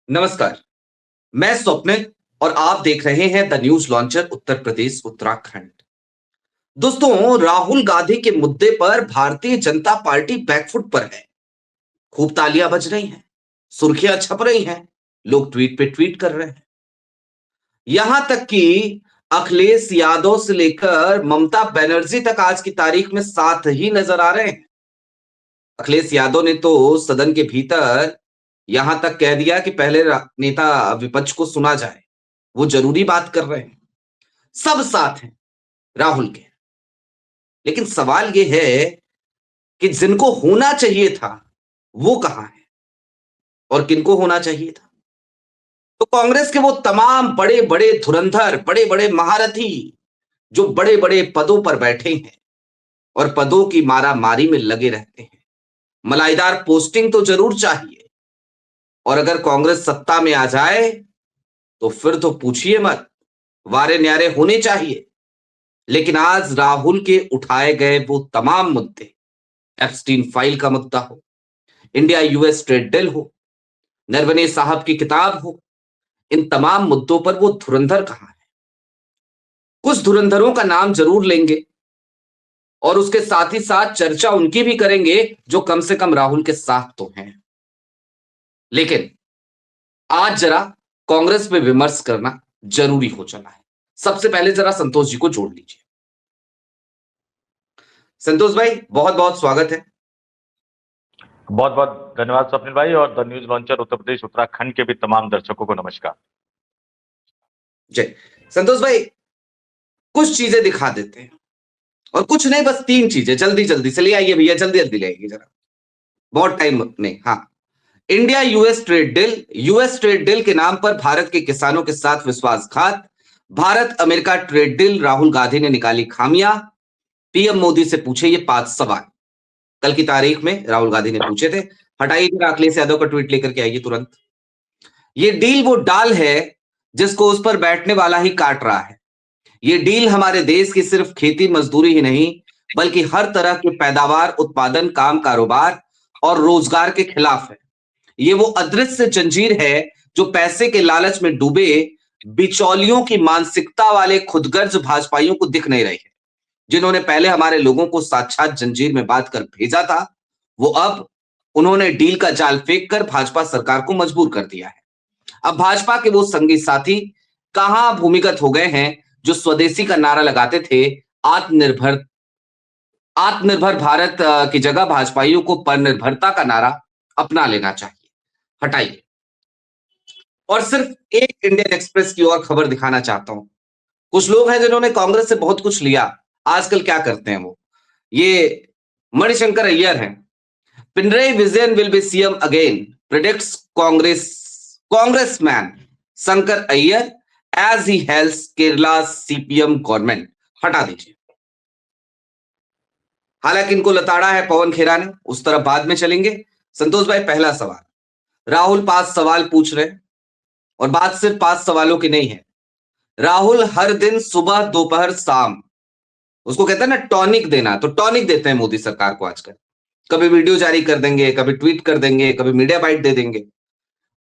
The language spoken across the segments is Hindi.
नमस्कार। मैं स्वप्निल और आप देख रहे हैं the news launcher Uttar Pradesh Uttarakhand. दोस्तों, राहुल गांधी के मुद्दे पर भारतीय जनता पार्टी बैकफुट पर है। खूब तालियां बज रही हैं, सुर्खियां छप रही हैं, लोग ट्वीट पे ट्वीट कर रहे हैं। यहां तक कि अखिलेश यादव से लेकर ममता बनर्जी तक आज की तारीख में साथ ही नजर आ रहे हैं। अखिलेश यादव ने तो सदन के भीतर यहां तक कह दिया कि पहले नेता विपक्ष को सुना जाए, वो जरूरी बात कर रहे हैं। सब साथ हैं राहुल के। लेकिन सवाल ये है कि जिनको होना चाहिए था वो कहां है और किनको होना चाहिए था। तो कांग्रेस के वो तमाम बड़े बड़े धुरंधर, बड़े बड़े महारथी जो बड़े बड़े पदों पर बैठे हैं और पदों की मारा मारी में लगे रहते हैं। मलाईदार पोस्टिंग तो जरूर चाहिए, और अगर कांग्रेस सत्ता में आ जाए तो फिर तो पूछिए मत, वारे न्यारे होने चाहिए। लेकिन आज राहुल के उठाए गए वो तमाम मुद्दे, एप्स्टीन फाइल का मुद्दा हो, इंडिया यूएस ट्रेड डील हो, नरवणे साहब की किताब हो, इन तमाम मुद्दों पर वो धुरंधर कहां है। कुछ धुरंधरों का नाम जरूर लेंगे और उसके साथ ही साथ चर्चा उनकी भी करेंगे जो कम से कम राहुल के साथ तो हैं। लेकिन आज जरा कांग्रेस पे विमर्श करना जरूरी हो चला है। सबसे पहले जरा संतोष जी को जोड़ लीजिए। संतोष भाई, बहुत बहुत स्वागत है। बहुत बहुत धन्यवाद स्वप्निल भाई, और the news launcher Uttar Pradesh Uttarakhand के भी तमाम दर्शकों को नमस्कार। जय। संतोष भाई, कुछ चीजें दिखा देते हैं, और कुछ नहीं, बस तीन चीजें जल्दी जल्दी से ले आइए भैया, जल्दी जल्दी ले आइए जरा, बहुत टाइम नहीं। हाँ, इंडिया यूएस ट्रेड डील के नाम पर भारत के किसानों के साथ विश्वासघात, Bharat America trade deal, Rahul Gandhi ने निकाली खामियां, पीएम मोदी से पूछे ये 5 सवाल। कल की तारीख में राहुल गांधी ने पूछे थे। हटाइए जरा अखिलेश यादव का ट्वीट लेकर के आइए तुरंत। ये डील वो डाल है जिसको उस पर बैठने वाला ही काट रहा है। ये डील हमारे देश की सिर्फ खेती मजदूरी ही नहीं, बल्कि हर तरह के पैदावार, उत्पादन, काम, कारोबार और रोजगार के खिलाफ है। ये वो अदृश्य जंजीर है जो पैसे के लालच में डूबे बिचौलियों की मानसिकता वाले खुदगर्ज भाजपाइयों को दिख नहीं रही है। जिन्होंने पहले हमारे लोगों को साक्षात जंजीर में बांध कर भेजा था, वो अब उन्होंने डील का जाल फेंक कर भाजपा सरकार को मजबूर कर दिया है। अब भाजपा के वो संगी साथी कहां भूमिगत हो गए हैं जो स्वदेशी का नारा लगाते थे। आत्मनिर्भर आत्मनिर्भर भारत की जगह भाजपाइयों को परनिर्भरता का नारा अपना लेना चाहिए। हटाइए। और सिर्फ एक इंडियन एक्सप्रेस की और खबर दिखाना चाहता हूं। कुछ लोग हैं जिन्होंने कांग्रेस से बहुत कुछ लिया, आजकल क्या करते हैं वो, ये मणिशंकर अय्यर हैं। Pinarayi Vijayan will be CM again, predicts Congressman Shankar Aiyar as he helps Kerala CPM government. हटा दीजिए। हालांकि इनको लताड़ा है पवन खेरा ने, उस तरफ बाद में चलेंगे। संतोष भाई, पहला सवाल, राहुल 5 सवाल पूछ रहे हैं, और बात सिर्फ 5 सवालों की नहीं है। राहुल हर दिन सुबह, दोपहर, शाम, उसको कहते हैं ना टॉनिक देना, तो टॉनिक देते हैं मोदी सरकार को आजकल। कभी वीडियो जारी कर देंगे, कभी ट्वीट कर देंगे, कभी मीडिया बाइट दे देंगे।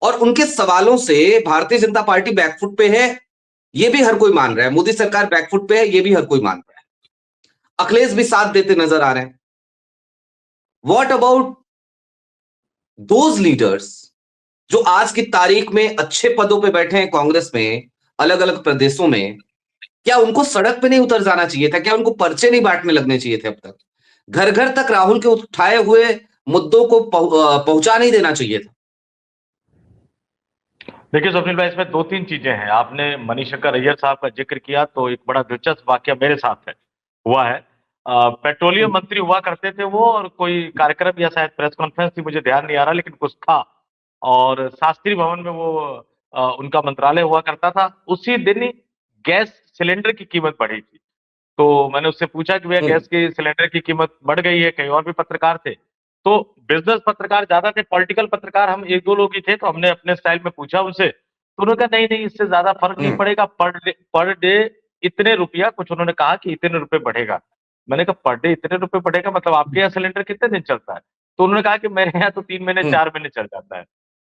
और उनके सवालों से भारतीय जनता पार्टी बैकफुट पे है, ये भी हर कोई मान रहा है। मोदी सरकार बैकफुट पे है, ये भी हर कोई मान रहा है। अखिलेश भी साथ देते नजर आ रहे हैं। व्हाट अबाउट दोज लीडर्स जो आज की तारीख में अच्छे पदों पे बैठे हैं कांग्रेस में, अलग अलग प्रदेशों में? क्या उनको सड़क पे नहीं उतर जाना चाहिए था? क्या उनको पर्चे नहीं बांटने लगने चाहिए थे? अब तक घर घर तक राहुल के उठाए हुए मुद्दों को पहुंचा नहीं देना चाहिए था? देखिए स्वप्निल भाई, इसमें दो तीन चीजें हैं। आपने मणिशंकर अय्यर साहब का जिक्र किया, तो एक बड़ा दिलचस्प वाकया मेरे साथ है, हुआ है। पेट्रोलियम मंत्री हुआ करते थे वो, और कोई कार्यक्रम या शायद प्रेस कॉन्फ्रेंस थी, मुझे ध्यान नहीं आ रहा, लेकिन कुछ था। और शास्त्री भवन में वो उनका मंत्रालय हुआ करता था। उसी दिन ही गैस सिलेंडर की कीमत बढ़ी थी। तो मैंने उससे पूछा कि भैया हम्म। गैस की सिलेंडर की कीमत बढ़ गई है। कहीं और भी पत्रकार थे, तो बिजनेस पत्रकार ज्यादा थे, पॉलिटिकल पत्रकार हम एक दो लोग ही थे। तो हमने अपने स्टाइल में पूछा उनसे, तो उन्होंने कहा नहीं नहीं, इससे ज्यादा फर्क नहीं हम्म। पड़ेगा, पर डे इतने रुपया, कुछ उन्होंने कहा कि इतने रुपए बढ़ेगा। मैंने कहा पर डे इतने रुपए बढ़ेगा, मतलब आपके यहाँ सिलेंडर कितने दिन चलता है? तो उन्होंने कहा कि मेरे यहाँ तो 3 महीने हम्म। 4 महीने चल जाता है।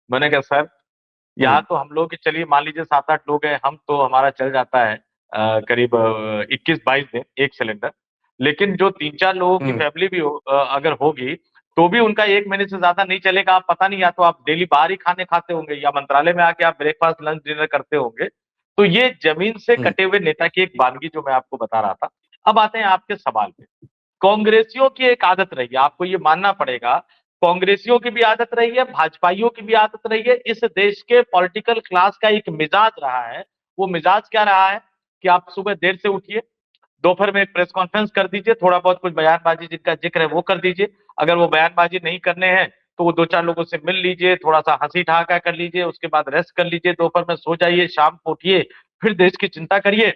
मैंने कहा सर, यहाँ तो हम लोग चलिए मान लीजिए 7-8 लोग हैं, हम तो हमारा चल जाता है करीब 21-22 दिन एक सिलेंडर। लेकिन जो 3-4 लोगों की हम्म फैमिली भी अगर होगी, तो भी उनका 1 महीने से ज्यादा नहीं चलेगा। आप पता नहीं, या तो आप डेली बाहर ही खाने खाते होंगे या मंत्रालय में आके आप ब्रेकफास्ट लंच डिनर करते होंगे। तो ये जमीन से हम्म कटे हुए नेता की एक वानगी जो मैं आपको बता रहा था। अब आते हैं आपके सवाल पे। कांग्रेसियों की एक आदत रही है, आपको ये मानना पड़ेगा, कांग्रेसियों की भी आदत रही है, भाजपाइयों की भी आदत रही है। इस देश के पॉलिटिकल क्लास का एक मिजाज रहा है। वो मिजाज क्या रहा है कि आप सुबह देर से उठिए, दोपहर में एक प्रेस कॉन्फ्रेंस कर दीजिए, थोड़ा बहुत कुछ बयानबाजी जिनका जिक्र है वो कर दीजिए। अगर वो बयानबाजी नहीं करने हैं तो वो 2-4 लोगों से मिल लीजिए, थोड़ा सा हंसी ठहाका कर लीजिए, उसके बाद रेस्ट कर लीजिए, दोपहर में सो जाइए, शाम को उठिए, फिर देश की चिंता करिए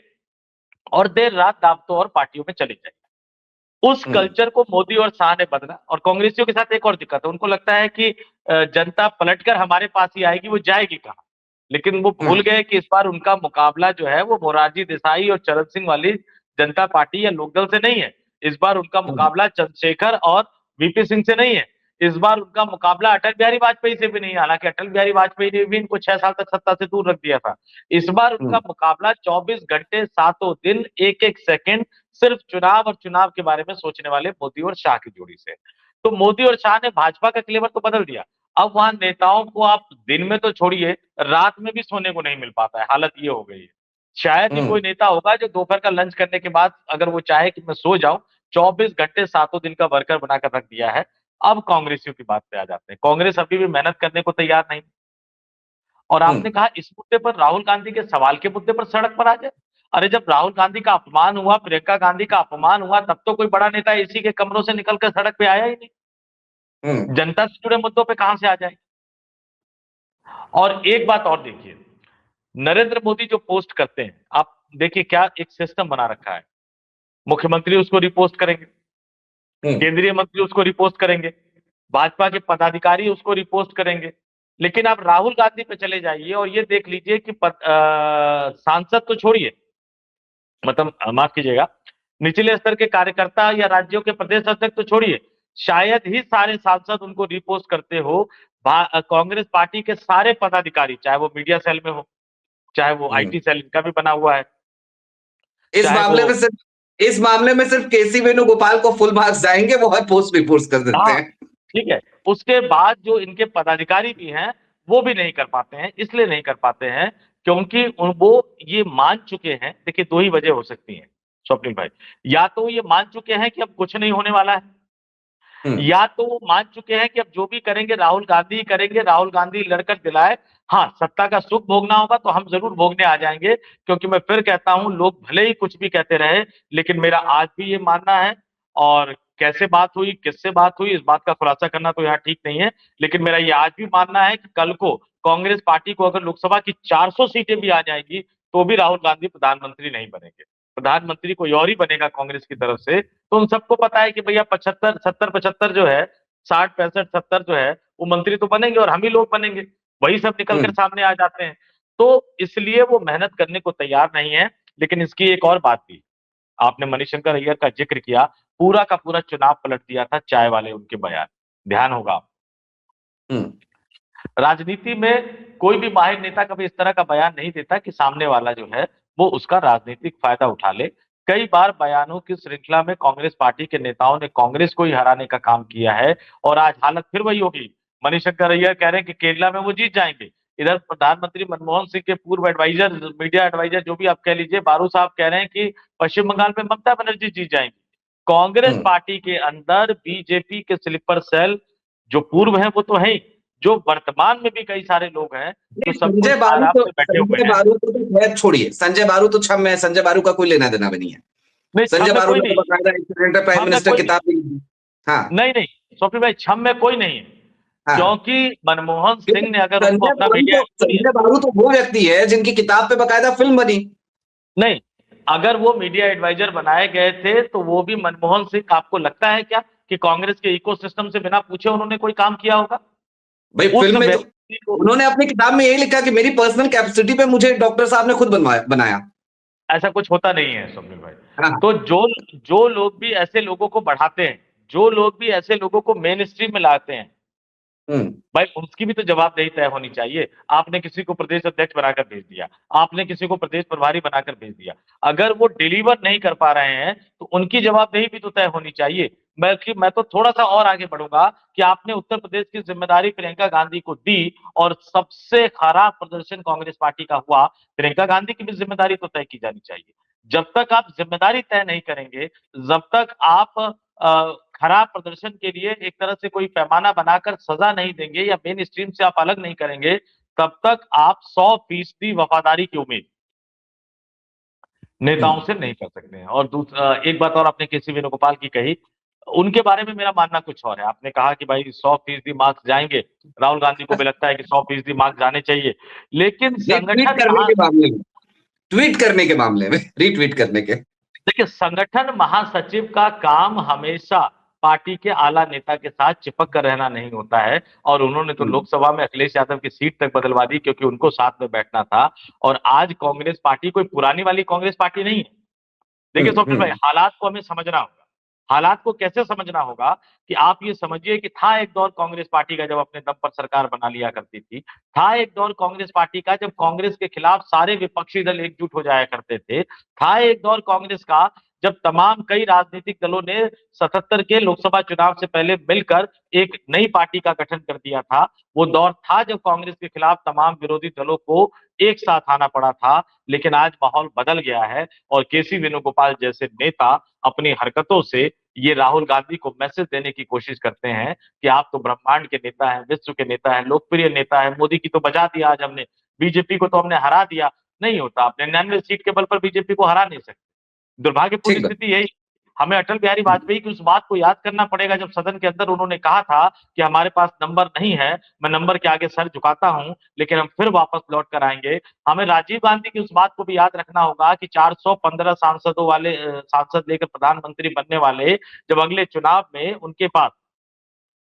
और देर रात दावतों और पार्टियों में चले जाइए। उस हम्म कल्चर को मोदी और शाह ने बदला। और कांग्रेसियों के साथ एक और दिक्कत है, उनको लगता है कि जनता पलटकर हमारे पास ही आएगी, वो जाएगी कहाँ। लेकिन वो भूल हम्म गए कि इस बार उनका मुकाबला जो है वो मोरारजी देसाई और चरण सिंह वाली जनता पार्टी या लोकदल से नहीं है। इस बार उनका हम्म मुकाबला चंद्रशेखर और वीपी सिंह से नहीं है। इस बार उनका मुकाबला अटल बिहारी वाजपेयी से भी नहीं है, हालांकि अटल बिहारी वाजपेयी ने भी इनको 6 साल तक सत्ता से दूर रख दिया था। इस बार उनका हम्म मुकाबला 24 घंटे, सातों दिन, एक एक सेकंड सिर्फ चुनाव और चुनाव के बारे में सोचने वाले मोदी और शाह की जोड़ी से। तो मोदी और शाह ने भाजपा का क्लेवर तो बदल दिया। अब वहां नेताओं को आप दिन में तो छोड़िए, रात में भी सोने को नहीं मिल पाता है, हालत ये हो गई है। शायद ही हम्म कोई नेता होगा जो दोपहर का लंच करने के बाद अगर वो चाहे कि मैं सो जाऊं। 24 घंटे, सातों दिन का वर्कर बनाकर रख दिया है। अब कांग्रेसियों की बात पे आ जाते हैं। कांग्रेस अभी भी मेहनत करने को तैयार नहीं। और हम्म आपने कहा इस मुद्दे पर, राहुल गांधी के सवाल के मुद्दे पर सड़क पर आ जाए। अरे जब राहुल गांधी का अपमान हुआ, प्रियंका गांधी का अपमान हुआ, तब तो कोई बड़ा नेता इसी के कमरों से निकलकर सड़क पे आया ही नहीं। हम्म जनता से जुड़े मुद्दों पे कहां से आ जाए। और एक बात और देखिए, नरेंद्र मोदी जो पोस्ट करते हैं, आप देखिए क्या एक सिस्टम बना रखा है। मुख्यमंत्री उसको रिपोस्ट करेंगे, हम्म केंद्रीय मंत्री उसको रिपोस्ट करेंगे, भाजपा के पदाधिकारी उसको रिपोस्ट करेंगे। लेकिन आप राहुल गांधी पे चले जाइए और ये देख लीजिए कि सांसद तो छोड़िए, मतलब माफ कीजिएगा, निचले स्तर के कार्यकर्ता या राज्यों के प्रदेश अध्यक्ष तो छोड़िए, शायद ही सारे सांसद उनको रिपोस्ट करते हो। कांग्रेस पार्टी के सारे पदाधिकारी, चाहे वो मीडिया सेल में हो, चाहे वो हम्म। आईटी सेल इनका भी बना हुआ है, इस चाहे वो, मामले में सिर्फ इस मामले में सिर्फ केसी वेणुगोपाल को फुल मार्क्स जाएंगे, वो हर पोस्ट रिपोर्ट कर देते हाँ हैं। ठीक है, उसके बाद जो इनके पदाधिकारी भी हैं वो भी नहीं कर पाते हैं। इसलिए नहीं कर पाते हैं क्योंकि वो ये मान चुके हैं। देखिए दो ही वजह हो सकती हैं स्वप्निल भाई, या तो ये मान चुके हैं कि अब कुछ नहीं होने वाला है, हम्म या तो वो मान चुके हैं कि अब जो भी करेंगे राहुल गांधी ही करेंगे, राहुल गांधी लड़कर दिलाए। हाँ, सत्ता का सुख भोगना होगा तो हम जरूर भोगने आ जाएंगे। क्योंकि मैं फिर कहता हूं, लोग भले ही कुछ भी कहते रहे, लेकिन मेरा आज भी ये मानना है, और कैसे बात हुई, किससे बात हुई, इस बात का खुलासा करना तो यहाँ ठीक नहीं है, लेकिन मेरा ये आज भी मानना है कि कल को कांग्रेस पार्टी को अगर लोकसभा की 400 सीटें भी आ जाएगी तो भी राहुल गांधी प्रधानमंत्री नहीं बनेंगे। प्रधानमंत्री कोई और ही बनेगा कांग्रेस की तरफ से। तो उन सबको पता है कि भैया 75 70 75 जो है, 60 65 70 जो है, वो मंत्री तो बनेंगे और हम ही लोग बनेंगे। वही सब निकलकर हम्म सामने आ जाते हैं। तो इसलिए वो मेहनत करने को तैयार नहीं है। लेकिन इसकी एक और बात भी, आपने मणिशंकर अय्यर का जिक्र किया, पूरा का पूरा चुनाव पलट दिया था चाय वाले उनके बयान, ध्यान होगा। हम्म राजनीति में कोई भी माहिर नेता कभी इस तरह का बयान नहीं देता कि सामने वाला जो है वो उसका राजनीतिक फायदा उठा ले। कई बार बयानों की श्रृंखला में कांग्रेस पार्टी के नेताओं ने कांग्रेस को ही हराने का काम किया है, और आज हालत फिर वही होगी। मणिशंकर अय्यर कह रहे हैं कि केरला में वो जीत जाएंगे। इधर प्रधानमंत्री मनमोहन सिंह के पूर्व एडवाइजर, मीडिया एडवाइजर जो भी आप कह लीजिए, बारू साहब कह रहे हैं कि पश्चिम बंगाल में ममता बनर्जी जीत जाएंगी। कांग्रेस हम्म। पार्टी के अंदर बीजेपी के स्लीपर सेल जो पूर्व हैं वो तो है ही, जो वर्तमान में भी कई सारे लोग हैं जो सब कुछ आराम से बैठे हुए संजय हैं। बारू तो खैर छोड़िए, संजय बारू तो छम है, संजय बारू का कोई लेना देना भी नहीं है। नहीं, संजय छम में बारू कोई ने तो नहीं, बकायदा एक प्राइम छम में मिनिस्टर कोई नहीं, किताब भी लिखी। हाँ नहीं नहीं, स्वप्निल भाई, छम में कोई नहीं है। हाँ। क्योंकि मनमोहन क्योंकि सिंह ने अगर उनको अपना मीडिया, सुनिए, संजय बारू तो वो व्यक्ति है जिनकी किताब पे बकायदा फिल्म बनी। नहीं, अगर वो मीडिया एडवाइजर बनाए गए थे तो वो भी मनमोहन सिंह, आपको लगता है क्या कि कांग्रेस के इकोसिस्टम से बिना पूछे उन्होंने कोई काम किया होगा? भाई उस फिल्म में तो व्यक्ति को, उन्होंने अपनी किताब में यही लिखा कि मेरी पर्सनल कैपेसिटी पे मुझे डॉक्टर साहब ने खुद बनाया। ऐसा कुछ होता नहीं है स्वप्निल भाई। हाँ तो जो जो लोग भी ऐसे लोगों को बढ़ाते हैं, जो लोग भी ऐसे लोगों को मेन स्ट्रीम में लाते हैं, भाई उसकी भी तो जवाबदेही तय होनी चाहिए। आपने किसी को प्रदेश अध्यक्ष बनाकर भेज दिया, आपने किसी को प्रदेश प्रभारी बनाकर भेज दिया, अगर वो डिलीवर नहीं कर पा रहे हैं तो उनकी जवाबदेही भी तो तय होनी चाहिए। बल्कि मैं तो थोड़ा सा और आगे बढ़ूंगा कि आपने उत्तर प्रदेश की जिम्मेदारी प्रियंका गांधी को दी और सबसे खराब प्रदर्शन कांग्रेस पार्टी का हुआ, प्रियंका गांधी की भी जिम्मेदारी तो तय की जानी चाहिए। जब तक आप जिम्मेदारी तय नहीं करेंगे, जब तक आप खराब प्रदर्शन के लिए एक तरह से कोई पैमाना बनाकर सजा नहीं देंगे या मेन स्ट्रीम से आप अलग नहीं करेंगे, तब तक आप 100% वफादारी की उम्मीद नेताओं से नहीं कर सकते हैं। और दूसरा एक बात और आपने केसी वेणुगोपाल की कही, उनके बारे में मेरा मानना कुछ और है। आपने कहा कि भाई 100% मार्क्स जाएंगे, राहुल गांधी को भी लगता है कि 100% मार्क्स जाने चाहिए, लेकिन ये ट्वीट संगठन करने के मामले में, ट्वीट करने के मामले में, रीट्वीट करने के। देखिए, संगठन महासचिव का काम हमेशा पार्टी के आला नेता के साथ चिपक कर रहना नहीं होता है। और उन्होंने तो लोकसभा में अखिलेश यादव की सीट तक बदलवा दी क्योंकि उनको साथ में बैठना था। और आज कांग्रेस पार्टी कोई पुरानी वाली कांग्रेस पार्टी नहीं है। देखिए स्वप्निल भाई, हालात को हमें समझना होगा। हालात को कैसे समझना होगा कि आप ये समझिए कि था एक दौर कांग्रेस पार्टी का जब अपने दम पर सरकार बना लिया करती थी, था एक दौर कांग्रेस पार्टी का जब कांग्रेस के खिलाफ सारे विपक्षी दल एकजुट हो जाया करते थे, था एक दौर कांग्रेस का जब तमाम कई राजनीतिक दलों ने 77 के लोकसभा चुनाव से पहले मिलकर एक नई पार्टी का गठन कर दिया था। वो दौर था जब कांग्रेस के खिलाफ तमाम विरोधी दलों को एक साथ आना पड़ा था। लेकिन आज माहौल बदल गया है और केसी वेणुगोपाल जैसे नेता अपनी हरकतों से ये राहुल गांधी को मैसेज देने की कोशिश करते हैं कि आप तो ब्रह्मांड के नेता हैं, विश्व के नेता हैं, लोकप्रिय नेता है, मोदी की तो बजा दिया आज हमने, बीजेपी को तो हमने हरा दिया। नहीं होता, आप 99 सीट के बल पर बीजेपी को हरा नहीं सकते। दुर्भाग्यपूर्ण ठीक बात। स्थिति यही। हमें अटल बिहारी वाजपेयी की उस बात को याद करना पड़ेगा जब सदन के अंदर उन्होंने कहा था कि हमारे पास नंबर नहीं है, मैं नंबर के आगे सर झुकाता हूं, लेकिन हम फिर वापस लौट कर आएंगे। हमें राजीव गांधी की उस बात को भी याद रखना होगा कि 415 सांसदों वाले सांसद लेकर प्रधानमंत्री बनने वाले जब अगले चुनाव में उनके पास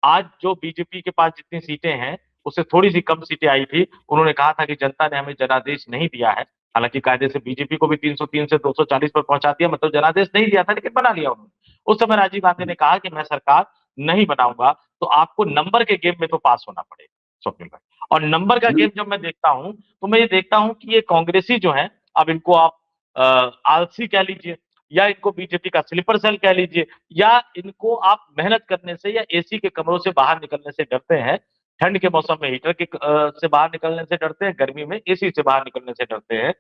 आज जो बीजेपी के पास जितनी सीटें हैं उससे थोड़ी सी कम सीटें आई थी, उन्होंने कहा था कि जनता ने हमें जनादेश नहीं दिया है। हालांकि कायदे से बीजेपी को भी 303 से 240 पर पहुंचा दिया, मतलब जनादेश नहीं दिया था लेकिन बना लिया उन्होंने। उस समय राजीव गांधी ने कहा कि मैं सरकार नहीं बनाऊंगा, तो आपको नंबर के गेम में तो पास होना पड़ेगा स्वप्निल भाई। और नंबर का गेम जब मैं देखता हूं तो मैं ये देखता हूं कि ये कांग्रेसी जो है, अब इनको आप आलसी कह लीजिए या इनको बीजेपी का स्लीपर सेल कह लीजिए, या इनको आप मेहनत करने से या एसी के कमरों से बाहर निकलने से डरते हैं। ठंड के मौसम में हीटर के से बाहर निकलने से डरते हैं, गर्मी में एसी से बाहर निकलने से डरते हैं।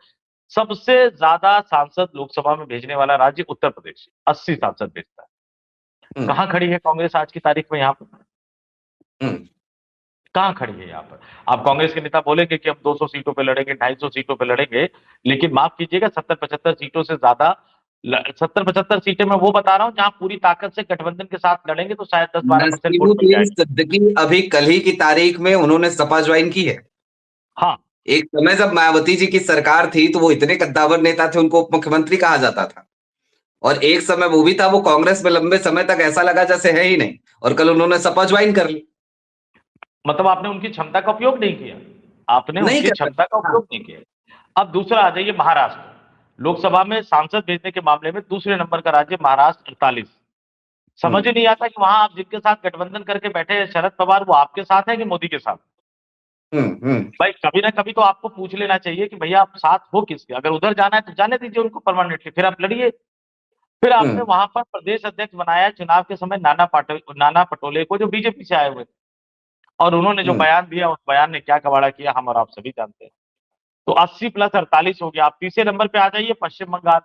सबसे ज्यादा सांसद लोकसभा में भेजने वाला राज्य उत्तर प्रदेश, 80 सांसद भेजता है। कहाँ खड़ी है कांग्रेस आज की तारीख में यहाँ पर? कहाँ खड़ी है यहाँ पर? आप कांग्रेस के नेता बोलेंगे कि हम 200 सीटों पे लड़ेंगे, 250 सीटों पे लड़ेंगे, लेकिन माफ कीजिएगा 70-75 सीटों से ज्यादा 70-75 सीटें मैं वो बता रहा हूँ जहां पूरी ताकत से गठबंधन के साथ लड़ेंगे तो शायद 10-12% वोट मिल नसीमुद्दीन जाएगा। सिद्दीकी अभी कल ही की तारीख में उन्होंने सपा ज्वाइन की है। हाँ, एक समय जब मायावती जी की सरकार थी तो वो इतने कद्दावर नेता थे, उनको उप मुख्यमंत्री कहा जाता था। और एक समय वो भी था, वो कांग्रेस में लंबे समय तक ऐसा लगा जैसे है ही नहीं, और कल उन्होंने सपा ज्वाइन कर ली। मतलब आपने उनकी क्षमता का उपयोग नहीं किया, आपने नहीं उनकी कर क्षमता का सकते। हाँ। उपयोग नहीं किया। अब दूसरा आ जाइए महाराष्ट्र। लोकसभा में सांसद भेजने के मामले में दूसरे नंबर का राज्य महाराष्ट्र, 48। समझ ही नहीं आता कि वहां आप जिनके साथ गठबंधन करके बैठे हैं शरद पवार, वो आपके साथ है कि मोदी के साथ? हम्म। भाई कभी ना कभी तो आपको पूछ लेना चाहिए कि भैया आप साथ हो किसके। अगर उधर जाना है तो जाने दीजिए उनको परमानेंटली, फिर आप लड़िए। फिर आपने हम्म। वहां पर प्रदेश अध्यक्ष बनाया चुनाव के समय नाना पटोले को, जो बीजेपी से आए हुए थे। और उन्होंने जो हम्म। बयान दिया, उस बयान ने क्या कबाड़ा किया हम और आप सभी जानते हैं। तो 80 प्लस 48 हो गया। आप तीसरे नंबर पे आ जाइए, पश्चिम बंगाल,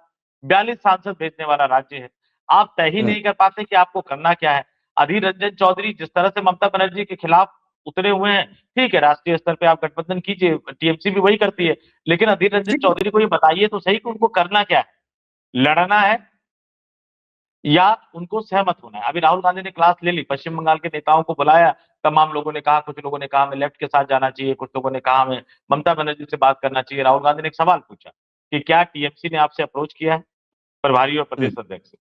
42 सांसद भेजने वाला राज्य है। आप तय ही नहीं कर पाते कि आपको करना क्या है। अधीर रंजन चौधरी जिस तरह से ममता बनर्जी के खिलाफ उतरे हुए हैं, ठीक है, राष्ट्रीय स्तर पे आप गठबंधन कीजिए, टीएमसी भी वही करती है, लेकिन अधीर रंजन ठीक है। चौधरी को ये बताइए तो सही कि उनको करना क्या है, लड़ना है या उनको सहमत होना है। अभी राहुल गांधी ने क्लास ले ली, पश्चिम बंगाल के नेताओं को बुलाया, तमाम लोगों ने कहा, कुछ लोगों ने कहा हमें लेफ्ट के साथ जाना चाहिए, कुछ लोगों ने कहा हमें ममता बनर्जी से बात करना चाहिए। राहुल गांधी ने एक सवाल पूछा कि क्या टीएमसी ने आपसे अप्रोच किया है, प्रभारी और प्रदेश हम्म। अध्यक्ष से?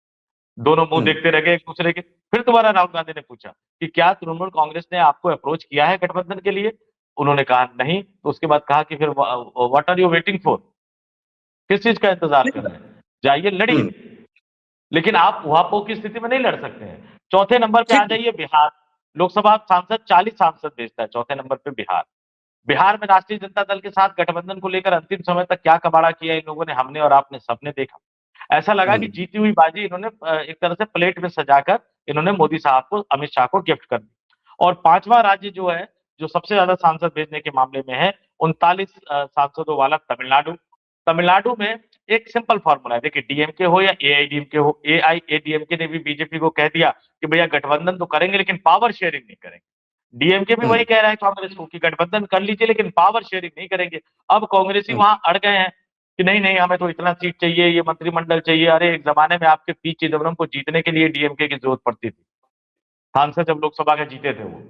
दोनों मुंह हम्म। देखते रह गए एक दूसरे के। फिर दोबारा राहुल गांधी ने पूछा कि क्या तृणमूल कांग्रेस ने आपको अप्रोच किया है गठबंधन के लिए? उन्होंने कहा नहीं। तो उसके बाद कहा कि फिर what are you waiting for, किस चीज का इंतजार ठीक कर है। रहे हैं, जाइए हम्म। लड़िए। लेकिन आप उहापोह की स्थिति में नहीं लड़ सकते हैं। चौथे नंबर पे आ ठीक है। जाइए बिहार। लोकसभा सांसद 40 सांसद भेजता है, चौथे नंबर पे बिहार। बिहार में राष्ट्रीय जनता दल के साथ गठबंधन को लेकर अंतिम समय तक क्या कबाड़ा किया इन लोगों ने, हमने और आपने सबने देखा। ऐसा लगा कि जीती हुई बाजी इन्होंने एक तरह से प्लेट में सजाकर इन्होंने मोदी साहब को, अमित शाह को गिफ्ट कर दी। और पांचवा राज्य जो है, जो सबसे ज्यादा सांसद भेजने के मामले में है, 39 सांसदों वाला तमिलनाडु। तमिलनाडु में एक सिंपल फॉर्मूला है, देखिए डीएमके हो या एआईडीएमके हो, एआईएडीएमके ने भी बीजेपी को कह दिया कि भैया गठबंधन तो करेंगे लेकिन पावर शेयरिंग नहीं करेंगे। डीएमके भी वही कह रहा है कांग्रेस को कि गठबंधन कर लीजिए लेकिन पावर शेयरिंग नहीं करेंगे। अब कांग्रेसी वहां अड़ गए हैं कि नहीं नहीं, हमें तो इतना सीट चाहिए, ये मंत्रिमंडल चाहिए। अरे एक जमाने में आपके पी चिदम्बरम को जीतने के लिए डीएमके की जरूरत पड़ती थी, सांसद जब लोकसभा के जीते थे वो।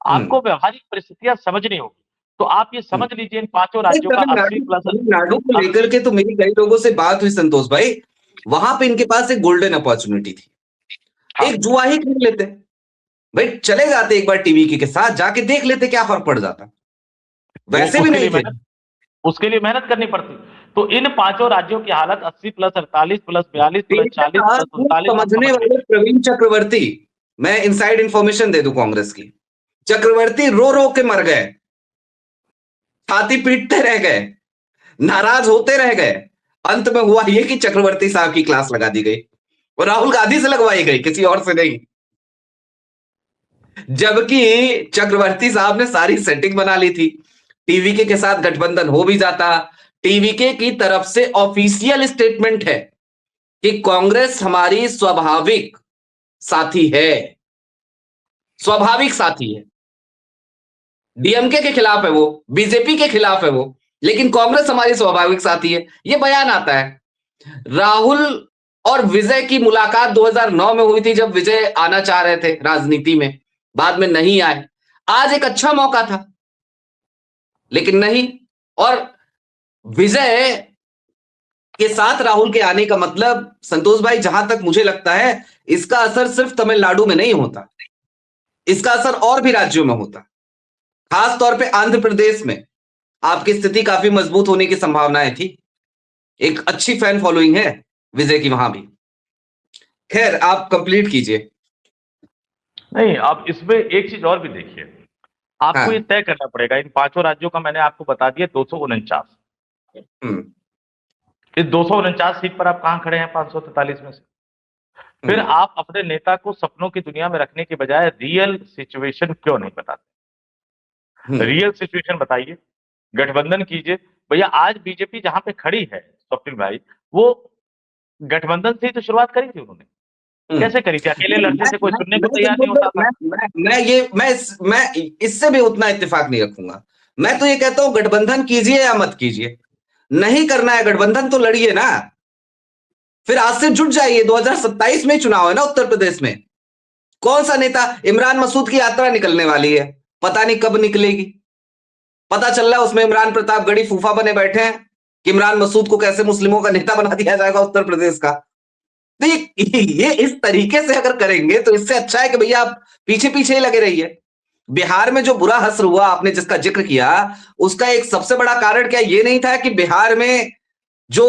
आपको व्यवहारिक परिस्थितियां समझनी होगी। तो आप ये समझ लीजिए इन पांचों राज्यों का 80 प्लस तमिलनाडु को लेकर के तो मेरी कई लोगों से बात हुई संतोष भाई, वहां पे इनके पास एक गोल्डन अपॉर्चुनिटी थी। हाँ। एक जुआ ही खेल लेते भाई, चले जाते एक बार टीवी के साथ, जाके देख लेते क्या फर्क पड़ जाता। वैसे भी नहीं थे, उसके लिए मेहनत करनी पड़ती। तो इन पांचों राज्यों की हालत 80 प्लस 48 प्लस 42 प्लस 40 प्लस 39 समझने वाले प्रवीण चक्रवर्ती, मैं इनसाइड इंफॉर्मेशन दे दूं कांग्रेस की, चक्रवर्ती रो रो के मर गए, छाती पीटते रह गए, नाराज होते रह गए। अंत में हुआ ये कि चक्रवर्ती साहब की क्लास लगा दी गई और राहुल गांधी से लगवाई गई, किसी और से नहीं। जबकि चक्रवर्ती साहब ने सारी सेटिंग बना ली थी, टीवीके के साथ गठबंधन हो भी जाता। टीवीके की तरफ से ऑफिशियल स्टेटमेंट है कि कांग्रेस हमारी स्वाभाविक साथी है, स्वाभाविक साथी है। डीएमके के खिलाफ है वो, बीजेपी के खिलाफ है वो, लेकिन कांग्रेस हमारी स्वाभाविक साथी है, ये बयान आता है। राहुल और विजय की मुलाकात 2009 में हुई थी, जब विजय आना चाह रहे थे राजनीति में, बाद में नहीं आए। आज एक अच्छा मौका था लेकिन नहीं। और विजय के साथ राहुल के आने का मतलब संतोष भाई, जहां तक मुझे लगता है, इसका असर सिर्फ तमिलनाडु में नहीं होता, इसका असर और भी राज्यों में होता। खास तौर पे आंध्र प्रदेश में आपकी स्थिति काफी मजबूत होने की संभावनाएं थी, एक अच्छी फैन फॉलोइंग है विजय की वहां भी। खैर आप कंप्लीट कीजिए। नहीं, आप इसमें एक चीज और भी देखिए, आपको ये तय करना पड़ेगा। इन पांचों राज्यों का मैंने आपको बता दिया 249। इस 249 सीट पर आप कहां खड़े हैं 543 में से? फिर आप अपने नेता को सपनों की दुनिया में रखने के बजाय रियल सिचुएशन क्यों नहीं बताते? रियल सिचुएशन बताइए, गठबंधन कीजिए। भैया आज बीजेपी जहां पे खड़ी है स्वप्निल भाई, वो गठबंधन से ही तो शुरुआत करी थी उन्होंने। कैसे करी थी? अकेले लड़ते थे, कोई सुनने को तैयार नहीं होता था। मैं इससे भी उतना इत्तेफाक नहीं रखूंगा। मैं तो ये कहता हूं गठबंधन कीजिए या मत कीजिए, नहीं करना है गठबंधन तो लड़िए ना, फिर आज से जुट जाइए। 2027 में चुनाव है ना उत्तर प्रदेश में। कौन सा नेता, इमरान मसूद की यात्रा निकलने वाली है, पता नहीं कब निकलेगी। पता चल रहा है उसमें इमरान प्रतापगढ़ी फूफा बने बैठे हैं कि इमरान मसूद को कैसे मुस्लिमों का नेता बना दिया जाएगा उत्तर प्रदेश का। तो ये इस तरीके से अगर करेंगे तो इससे अच्छा है कि भैया आप पीछे पीछे ही लगे रहिए। बिहार में जो बुरा असर हुआ, आपने जिसका जिक्र किया, उसका एक सबसे बड़ा कारण क्या ये नहीं था कि बिहार में जो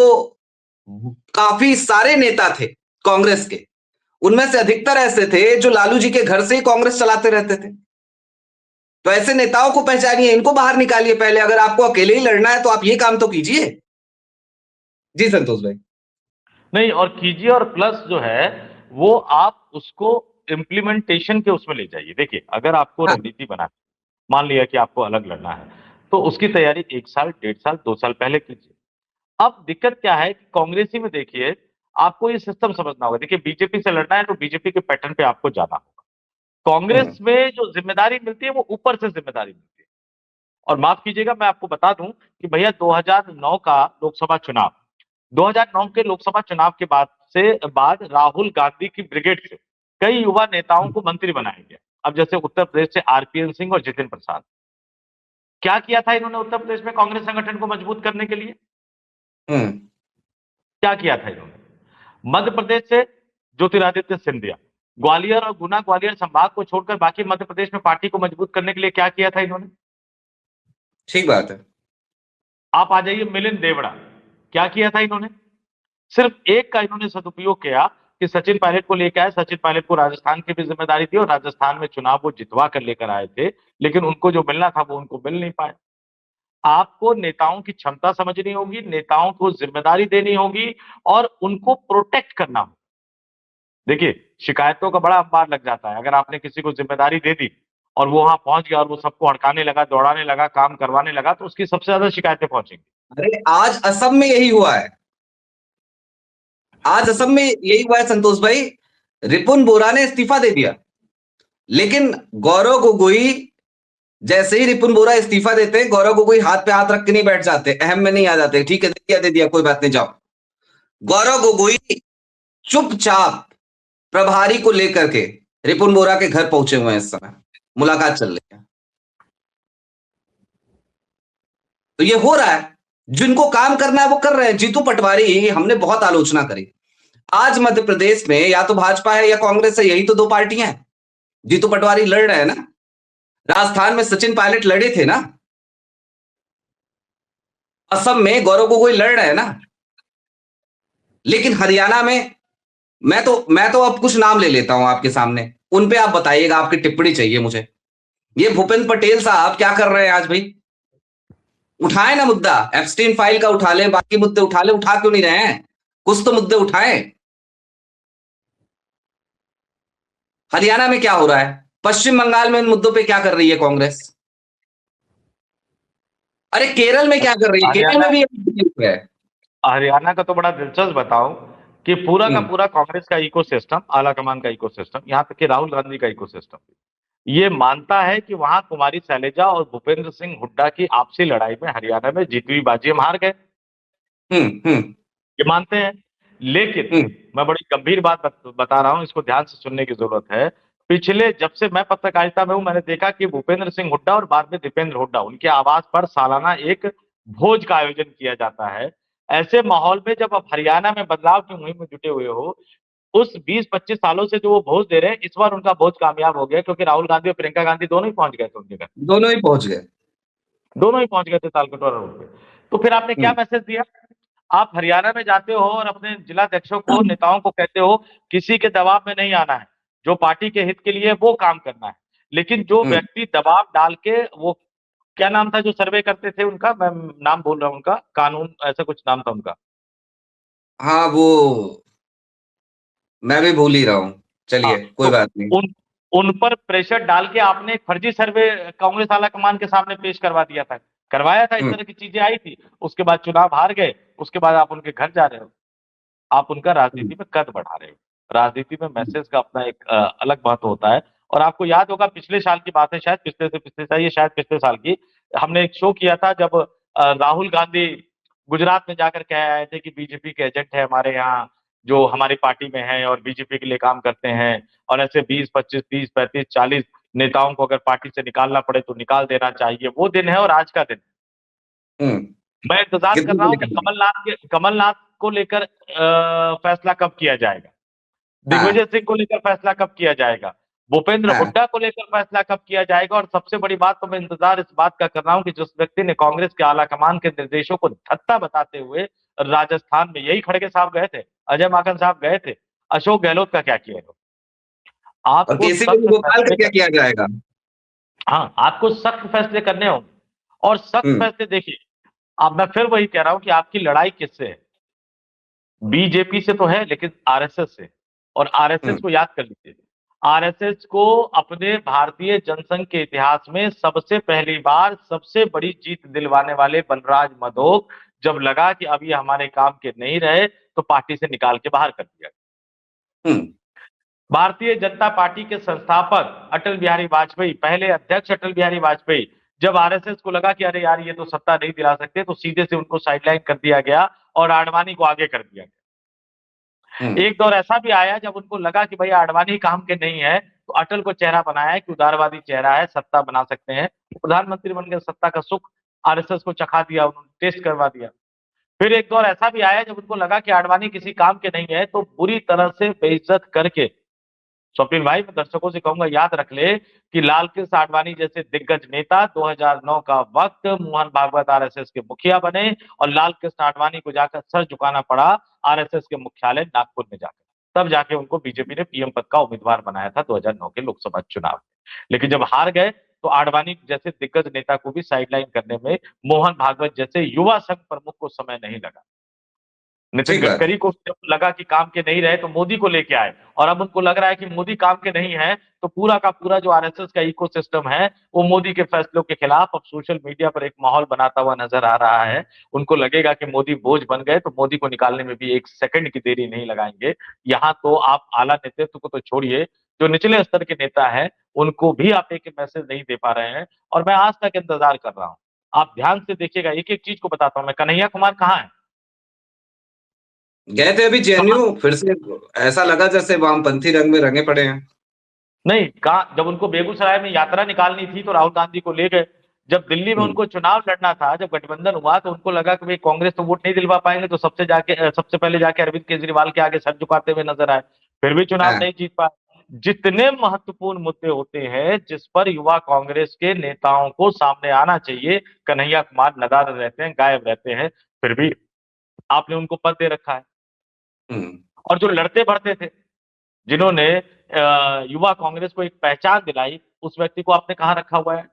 काफी सारे नेता थे कांग्रेस के, उनमें से अधिकतर ऐसे थे जो लालू जी के घर से ही कांग्रेस चलाते रहते थे। तो ऐसे नेताओं को पहचानिए, इनको बाहर निकालिए पहले। अगर आपको अकेले ही लड़ना है तो आप ये काम तो कीजिए। जी संतोष भाई। नहीं, और कीजिए, और प्लस जो है वो आप उसको इम्प्लीमेंटेशन के उसमें ले जाइए। देखिए अगर आपको रणनीति बना, मान लिया कि आपको अलग लड़ना है, तो उसकी तैयारी 1 साल, 1.5 साल, 2 साल पहले कीजिए। अब दिक्कत क्या है कि कांग्रेसी में देखिए, आपको ये सिस्टम समझना होगा। देखिए बीजेपी से लड़ना है तो बीजेपी के पैटर्न पे आपको जाना होगा। कांग्रेस में जो जिम्मेदारी मिलती है वो ऊपर से जिम्मेदारी मिलती है। और माफ कीजिएगा, मैं आपको बता दूं कि भैया 2009 का लोकसभा चुनाव, 2009 के लोकसभा चुनाव के बाद राहुल गांधी की ब्रिगेड से कई युवा नेताओं को मंत्री बनाया गया। अब जैसे उत्तर प्रदेश से आरपीएन सिंह और जितिन प्रसाद, क्या किया था इन्होंने उत्तर प्रदेश में कांग्रेस संगठन को मजबूत करने के लिए? क्या किया था इन्होंने? मध्य प्रदेश से ज्योतिरादित्य सिंधिया, ग्वालियर और गुना ग्वालियर संभाग को छोड़कर बाकी मध्य प्रदेश में पार्टी को मजबूत करने के लिए क्या किया था इन्होंने? ठीक बात है। आप आ जाइए मिलिंद देवड़ा, क्या किया था इन्होंने? सिर्फ एक का इन्होंने सदुपयोग किया कि कि सचिन पायलट को लेके आए, सचिन पायलट को राजस्थान की भी जिम्मेदारी दी और राजस्थान में चुनाव वो जितवा कर लेकर आए थे, लेकिन उनको जो मिलना था वो उनको मिल नहीं पाया। आपको नेताओं की क्षमता समझनी होगी, नेताओं को जिम्मेदारी देनी होगी और उनको प्रोटेक्ट करना होगा। देखिए, शिकायतों का बड़ा अंबार लग जाता है। अगर आपने किसी को जिम्मेदारी दे दी और वो वहां पहुंच गया और वो सबको हड़काने लगा, दौड़ाने लगा, काम करवाने लगा, तो उसकी सबसे ज्यादा शिकायतें पहुंचेंगी। अरे आज असम में यही हुआ है, आज असम में यही हुआ है संतोष भाई। रिपुन बोरा ने इस्तीफा दे दिया, लेकिन गौरव गोगोई, जैसे ही रिपुन बोरा इस्तीफा देते हैं, गौरव गोगोई हाथ पे हाथ रख के नहीं बैठ जाते, अहम में नहीं आ जाते, ठीक है दे दिया कोई बात नहीं जाओ। गौरव गोगोई चुपचाप प्रभारी को लेकर के रिपुन बोरा के घर पहुंचे हुए हैं, इस समय मुलाकात चल रही है। तो ये हो रहा है, जिनको काम करना है वो कर रहे हैं। जीतू पटवारी हमने बहुत आलोचना करी। आज मध्य प्रदेश में या तो भाजपा है या कांग्रेस है, यही तो दो पार्टियां हैं। जीतू पटवारी लड़ रहे हैं ना, राजस्थान में सचिन पायलट लड़े थे ना, असम में गौरव गोगोई लड़ रहे हैं ना, लेकिन हरियाणा में मैं तो अब कुछ नाम ले लेता हूं आपके सामने, उन पे आप बताइएगा, आपकी टिप्पणी चाहिए मुझे। ये भूपेंद्र पटेल साहब क्या कर रहे हैं आज भाई? उठाए ना मुद्दा, एप्स्टीन फाइल का उठा लें, बाकी मुद्दे उठा लें, उठा क्यों नहीं रहे हैं? कुछ तो मुद्दे उठाएं। हरियाणा में क्या हो रहा है? पश्चिम बंगाल में इन मुद्दों पे क्या कर रही है कांग्रेस? अरे केरल में क्या कर रही है? केरल हरियाणा में भी ये है। हरियाणा का तो बड़ा दिलचस्प बताऊं कि पूरा का हम्म, पूरा कांग्रेस का इकोसिस्टम, आलाकमान का इकोसिस्टम, यहाँ तक कि राहुल गांधी का इकोसिस्टम ये मानता है कि वहां कुमारी शैलजा और भूपेंद्र सिंह हुड्डा की आपसी लड़ाई में हरियाणा में जीती हुई बाजी हम हार गए, हम्म, ये मानते हैं। लेकिन हम्म, मैं बड़ी गंभीर बात बता रहा हूं, इसको ध्यान से सुनने की जरूरत है। पिछले जब से मैं पत्रकारिता में हूं, मैंने देखा कि भूपेंद्र सिंह हुड्डा और बाद में दीपेंद्र हुड्डा, उनके आवास पर सालाना एक भोज का आयोजन किया जाता है। ऐसे माहौल में जब आप हरियाणा में बदलाव की मुहिम में जुटे हुए हो, उस 20-25 सालों से जो वो भोज दे रहे हैं, इस बार उनका भोज कामयाब हो गया, क्योंकि राहुल गांधी और प्रियंका गांधी दोनों ही पहुंच गए थे उनके घर। दोनों ही पहुंच गए। दोनों ही पहुंच गए थे तालकटोरा रोड पे। तो फिर आपने क्या हम्म, मैसेज दिया? आप हरियाणा में जाते हो और अपने जिलाध्यक्षों को, नेताओं को कहते हो किसी के दबाव में नहीं आना है, जो पार्टी के हित के लिए वो काम करना है। लेकिन जो हम्म, व्यक्ति दबाव डाल के, वो क्या नाम था जो सर्वे करते थे उनका, मैं नाम भूल रहा हूं उनका, कानून ऐसा कुछ नाम था उनका। हाँ वो मैं भी भूल ही रहा हूं, हाँ, चलिए कोई तो बात नहीं। उन उन पर प्रेशर डाल के आपने एक फर्जी सर्वे कांग्रेस आलाकमान के सामने पेश करवा दिया था, करवाया था, इस हम्म, तरह की चीजें आई थी। उसके बाद चुनाव हार गए, उसके बाद आप उनके घर जा रहे हो, आप उनका हम्म, राजनीति में कद बढ़ा रहे हो। राजनीति में मैसेज का अपना एक अलग महत्व होता है। और आपको याद होगा, पिछले साल की बात है, शायद पिछले से पिछले साल, ये शायद पिछले साल की, हमने एक शो किया था जब राहुल गांधी गुजरात में जाकर कह आए थे कि बीजेपी के एजेंट है हमारे यहाँ, जो हमारी पार्टी में है और बीजेपी के लिए काम करते हैं, और ऐसे 20-25, 30-35, 40 नेताओं को अगर पार्टी से निकालना पड़े तो निकाल देना चाहिए। वो दिन है और आज का दिन। हम्म, मैं इंतजार कर कितने रहा को हूं कि निकालेंगे? कमलनाथ को लेकर फैसला कब किया जाएगा, हाँ, दिग्विजय सिंह को लेकर फैसला कब किया जाएगा, भूपेंद्र हाँ, हुड्डा को लेकर फैसला कब किया जाएगा। और सबसे बड़ी बात तो मैं इंतजार इस बात का कर रहा हूं कि जिस व्यक्ति ने कांग्रेस के आला कमान के निर्देशों को धत्ता बताते हुए राजस्थान में, यही खड़गे साहब गए थे, अजय माकन साहब गए थे, अशोक गहलोत का क्या किया है? और आपको केसी सख्त वेणुगोपाल का फैसले क्या कर किया जाएगा? हाँ, आपको सख्त फैसले करने होंगे। और सख्त हम्म, फैसले देखिए, अब मैं फिर वही कह रहा हूं कि आपकी लड़ाई किससे है? बीजेपी से तो है, लेकिन आरएसएस से। और आरएसएस हम्म, को याद कर लीजिए, आरएसएस को अपने भारतीय जनसंघ के इतिहास में सबसे पहली बार सबसे बड़ी जीत दिलवाने वाले बलराज मधोक, जब लगा कि अब ये हमारे काम के नहीं रहे, तो पार्टी से निकाल के बाहर कर दिया। हम्म, भारतीय जनता पार्टी के संस्थापक अटल बिहारी वाजपेयी, पहले अध्यक्ष अटल बिहारी वाजपेयी, जब आरएसएस को लगा कि अरे यार ये तो सत्ता नहीं दिला सकते, तो सीधे से उनको साइडलाइन कर दिया गया और आडवाणी को आगे कर दिया गया। हम्म, एक दौर ऐसा भी आया जब उनको लगा कि भाई आडवाणी काम के नहीं है, तो अटल को चेहरा बनाया है कि उदारवादी चेहरा है, सत्ता बना सकते हैं। प्रधानमंत्री बन गए, सत्ता का सुख आरएसएस को चखा दिया, उन्होंने टेस्ट करवा दिया। फिर एक दौर ऐसा भी आया जब उनको लगा कि आडवाणी किसी काम के नहीं है, तो बुरी तरह से बेइज्जत करके, स्वप्निल भाई मैं दर्शकों से कहूंगा याद रख ले कि लाल कृष्ण आडवाणी जैसे दिग्गज नेता 2009 का वक्त मोहन भागवत आरएसएस के मुखिया बने, और लाल कृष्ण आडवाणी को जाकर सर झुकाना पड़ा आरएसएस के मुख्यालय नागपुर में जाकर। तब जाके उनको बीजेपी ने पीएम पद का उम्मीदवार बनाया था 2009 के लोकसभा चुनाव में। लेकिन जब हार गए तो आडवाणी जैसे दिग्गज नेता को भी साइडलाइन करने में मोहन भागवत जैसे युवा संघ प्रमुख को समय नहीं लगा। नितिन ठीक बात है। गडकरी को जब लगा कि काम के नहीं रहे तो मोदी को लेके आए, और अब उनको लग रहा है कि मोदी काम के नहीं है तो पूरा का पूरा जो आरएसएस का इकोसिस्टम है वो मोदी के फैसलों के खिलाफ अब सोशल मीडिया पर एक माहौल बनाता हुआ नजर आ रहा है। उनको लगेगा कि मोदी बोझ बन गए तो मोदी को निकालने में भी एक सेकंड की देरी नहीं लगाएंगे। यहाँ तो आप आला नेतृत्व को तो छोड़िए, जो निचले स्तर के नेता है उनको भी आप एक मैसेज नहीं दे पा रहे हैं, और मैं आज तक इंतजार कर रहा हूँ। आप ध्यान से देखिएगा, एक एक चीज को बताता हूँ मैं। कन्हैया कुमार कहाँ है? गए थे अभी कहाँ? जेएनयू, फिर से ऐसा लगा जैसे वामपंथी रंग में रंगे पड़े हैं। नहीं, कहा जब उनको बेगूसराय में यात्रा निकालनी थी तो राहुल गांधी को ले गए। जब दिल्ली में हम्म। उनको चुनाव लड़ना था, जब गठबंधन हुआ तो उनको लगा कि भाई कांग्रेस तो वोट नहीं दिलवा पाएंगे, तो सबसे पहले जाके अरविंद केजरीवाल के आगे सर झुकाते हुए नजर आए। फिर भी चुनाव हाँ। नहीं जीत पाए। जितने महत्वपूर्ण मुद्दे होते हैं जिस पर युवा कांग्रेस के नेताओं को सामने आना चाहिए, कन्हैया कुमार नदारद रहते हैं, गायब रहते हैं। फिर भी आपने उनको पद दे रखा है। हम्म। और जो लड़ते बढ़ते थे, जिन्होंने युवा कांग्रेस को एक पहचान दिलाई, उस व्यक्ति को आपने कहाँ रखा हुआ है?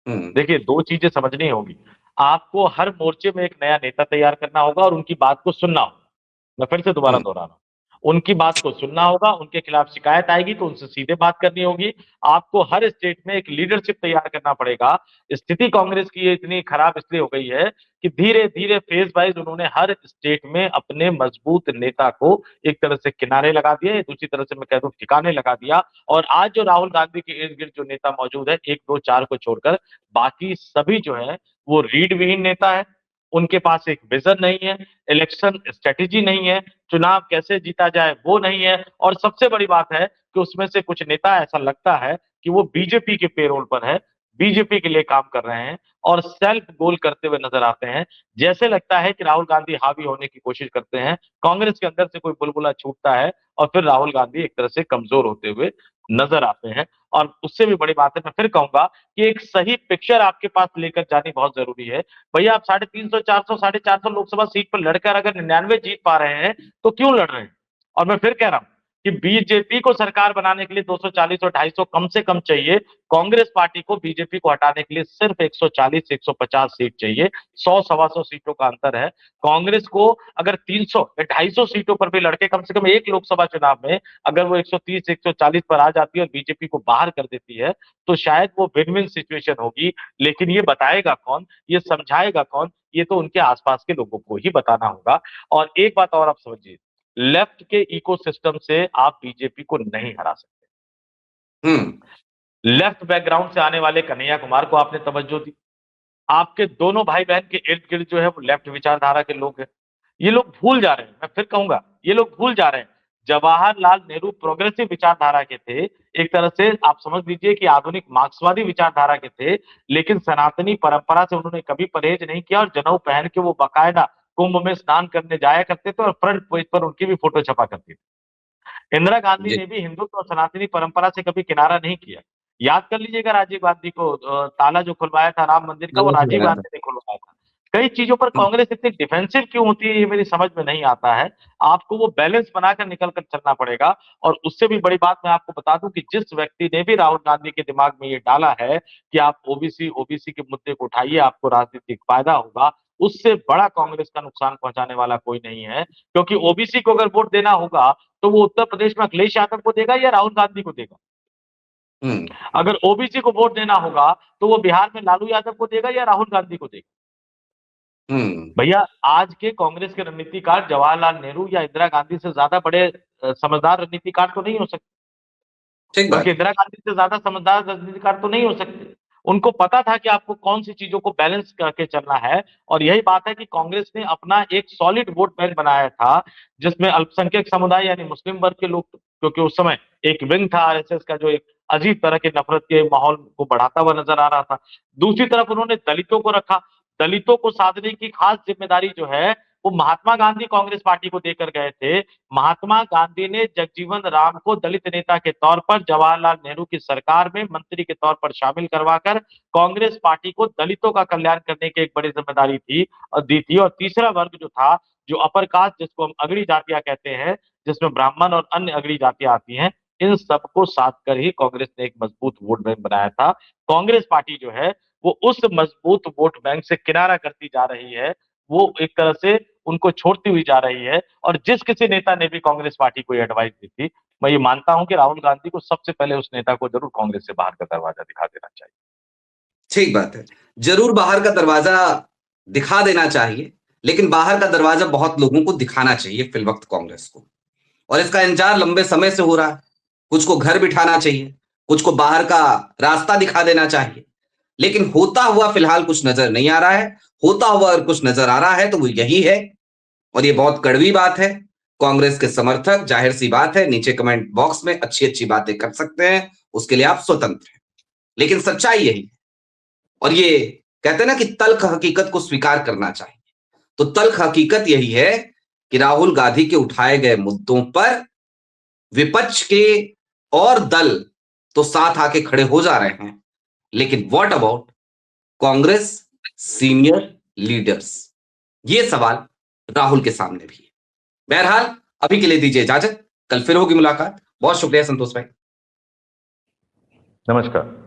हम्म। देखिए, दो चीजें समझनी होगी। आपको हर मोर्चे में एक नया नेता तैयार करना होगा और उनकी बात को सुनना होगा। मैं फिर से दोबारा हम्म। दोहरा रहा हूं, उनकी बात को सुनना होगा। उनके खिलाफ शिकायत आएगी तो उनसे सीधे बात करनी होगी। आपको हर स्टेट में एक लीडरशिप तैयार करना पड़ेगा। स्थिति कांग्रेस की इतनी खराब इसलिए हो गई है कि धीरे धीरे फेज वाइज उन्होंने हर स्टेट में अपने मजबूत नेता को एक तरह से किनारे लगा दिया, दूसरी तरह से मैं कह दूं ठिकाने लगा दिया। और आज जो राहुल गांधी के इर्द गिर्द जो नेता मौजूद है, एक दो चार को छोड़कर बाकी सभी जो है वो रीढ़ विहीन नेता है। उनके पास एक विजन नहीं है, इलेक्शन स्ट्रेटेजी नहीं है, चुनाव कैसे जीता जाए वो नहीं है, और सबसे बड़ी बात है कि उसमें से कुछ नेता ऐसा लगता है कि वो बीजेपी के पेरोल पर है, बीजेपी के लिए काम कर रहे हैं और सेल्फ गोल करते हुए नजर आते हैं। जैसे लगता है कि राहुल गांधी हावी होने की कोशिश करते हैं, कांग्रेस के अंदर से कोई बुलबुला छूटता है और फिर राहुल गांधी एक तरह से कमजोर होते हुए नजर आते हैं। और उससे भी बड़ी बात है, मैं फिर कहूंगा कि एक सही पिक्चर आपके पास लेकर जानी बहुत जरूरी है। भैया, आप 350 400 450 लोकसभा सीट पर लड़कर अगर 99 जीत पा रहे हैं तो क्यों लड़ रहे हैं? और मैं फिर कह रहा हूं कि बीजेपी को सरकार बनाने के लिए 240 और 250 कम से कम चाहिए। कांग्रेस पार्टी को बीजेपी को हटाने के लिए सिर्फ 140 से 150 सीट चाहिए। 100 सवा 100 सीटों का अंतर है। कांग्रेस को अगर 300 या 250 सीटों पर भी लड़के कम से कम एक लोकसभा चुनाव में अगर वो 130 140 पर आ जाती है और बीजेपी को बाहर कर देती है, तो शायद वो विन विन सिचुएशन होगी। लेकिन ये बताएगा कौन, ये समझाएगा कौन? ये तो उनके आसपास के लोगों को ही बताना होगा। और एक बात और आप समझिए, लेफ्ट के इकोसिस्टम से आप बीजेपी को नहीं हरा सकते। हम्म। लेफ्ट बैकग्राउंड से आने वाले कन्हैया कुमार को आपने तवज्जो दी। आपके दोनों भाई बहन के इर्द गिर्द जो है वो लेफ्ट विचारधारा के लोग हैं। ये लोग भूल जा रहे हैं, मैं फिर कहूंगा, ये लोग भूल जा रहे हैं, जवाहरलाल नेहरू प्रोग्रेसिव विचारधारा के थे। एक तरह से आप समझ लीजिए कि आधुनिक मार्क्सवादी विचारधारा के थे। लेकिन सनातनी परंपरा से उन्होंने कभी परहेज नहीं किया और जनेऊ पहन के वो बाकायदा कुंभ में स्नान करने जाया करते थे और फ्रंट पेज पर उनकी भी फोटो छपा करती थी। इंदिरा गांधी जी। ने भी हिंदुत्व और सनातनी परंपरा से कभी किनारा नहीं किया। याद कर लीजिएगा राजीव गांधी को, ताला जो खुलवाया था राम मंदिर का वो गलत राजीव लगाया था। गांधी ने खुलवाया था। कई चीजों पर हम्म। कांग्रेस इतनी डिफेंसिव क्यों होती है ये मेरी समझ में नहीं आता है। आपको वो बैलेंस बनाकर निकल कर चलना पड़ेगा। और उससे भी बड़ी बात मैं आपको बता दूं कि जिस व्यक्ति ने भी राहुल गांधी के दिमाग में ये डाला है कि आप ओबीसी ओबीसी के मुद्दे को उठाइए, आपको राजनीतिक फायदा होगा, उससे बड़ा कांग्रेस का नुकसान पहुंचाने वाला कोई नहीं है। क्योंकि ओबीसी को अगर वोट देना होगा तो वो उत्तर प्रदेश में अखिलेश यादव को देगा या राहुल गांधी को देगा? हम्म। अगर ओबीसी को वोट देना होगा तो वो बिहार में लालू यादव को देगा या राहुल गांधी को देगा? हम्म। भैया, आज के कांग्रेस के रणनीतिकार जवाहरलाल नेहरू या इंदिरा गांधी से ज्यादा बड़े समझदार रणनीतिकार तो नहीं हो सकते। ठीक बल्कि बात है। इंदिरा गांधी से ज्यादा समझदार राजनीतिकार तो नहीं हो सकते। उनको पता था कि आपको कौन सी चीजों को बैलेंस करके चलना है। और यही बात है कि कांग्रेस ने अपना एक सॉलिड वोट बैंक बनाया था, जिसमें अल्पसंख्यक समुदाय यानी मुस्लिम वर्ग के लोग, क्योंकि उस समय एक विंग था आरएसएस का जो एक अजीब तरह के नफरत के माहौल को बढ़ाता हुआ नजर आ रहा था। दूसरी तरफ उन्होंने दलितों को रखा। दलितों को साधने की खास जिम्मेदारी जो है वो महात्मा गांधी कांग्रेस पार्टी को देकर गए थे। महात्मा गांधी ने जगजीवन राम को दलित नेता के तौर पर जवाहरलाल नेहरू की सरकार में मंत्री के तौर पर शामिल करवाकर कांग्रेस पार्टी को दलितों का कल्याण करने की एक बड़ी जिम्मेदारी थी और दी थी। और तीसरा वर्ग जो था, जो अपर कास्ट जिसको हम अगड़ी जातियां कहते हैं, जिसमें ब्राह्मण और अन्य अगड़ी जातियां आती हैं, इन सबको साथ कर ही कांग्रेस ने एक मजबूत वोट बैंक बनाया था। कांग्रेस पार्टी जो है वो उस मजबूत वोट बैंक से किनारा करती जा रही है, वो एक तरह से उनको छोड़ती हुई जा रही है। और जिस किसी नेता ने भी कांग्रेस पार्टी को एडवाइस दी थी, मैं ये मानता हूं कि राहुल गांधी को सबसे पहले उस नेता को जरूर कांग्रेस से बाहर का दरवाजा दिखा देना चाहिए। ठीक बात है। जरूर बाहर का दरवाजा दिखा देना चाहिए, लेकिन बाहर का दरवाजा बहुत लोगों को दिखाना चाहिए फिलवक्त कांग्रेस को। और इसका इंतजार लंबे समय से हो रहा है। कुछ को घर बिठाना चाहिए, कुछ को बाहर का रास्ता दिखा देना चाहिए, लेकिन होता हुआ फिलहाल कुछ नजर नहीं आ रहा है। होता हुआ अगर कुछ नजर आ रहा है तो वो यही है, और ये बहुत कड़वी बात है। कांग्रेस के समर्थक जाहिर सी बात है नीचे कमेंट बॉक्स में अच्छी अच्छी बातें कर सकते हैं, उसके लिए आप स्वतंत्र हैं, लेकिन सच्चाई यही है। और ये कहते हैं ना कि तल्ख हकीकत को स्वीकार करना चाहिए। तो तल्ख हकीकत यही है कि राहुल गांधी के उठाए गए मुद्दों पर विपक्ष के और दल तो साथ आके खड़े हो जा रहे हैं, लेकिन what about Congress senior leaders? ये सवाल राहुल के सामने भी है। बहरहाल अभी के लिए दीजिए इजाजत, कल फिर होगी मुलाकात। बहुत शुक्रिया संतोष भाई। नमस्कार।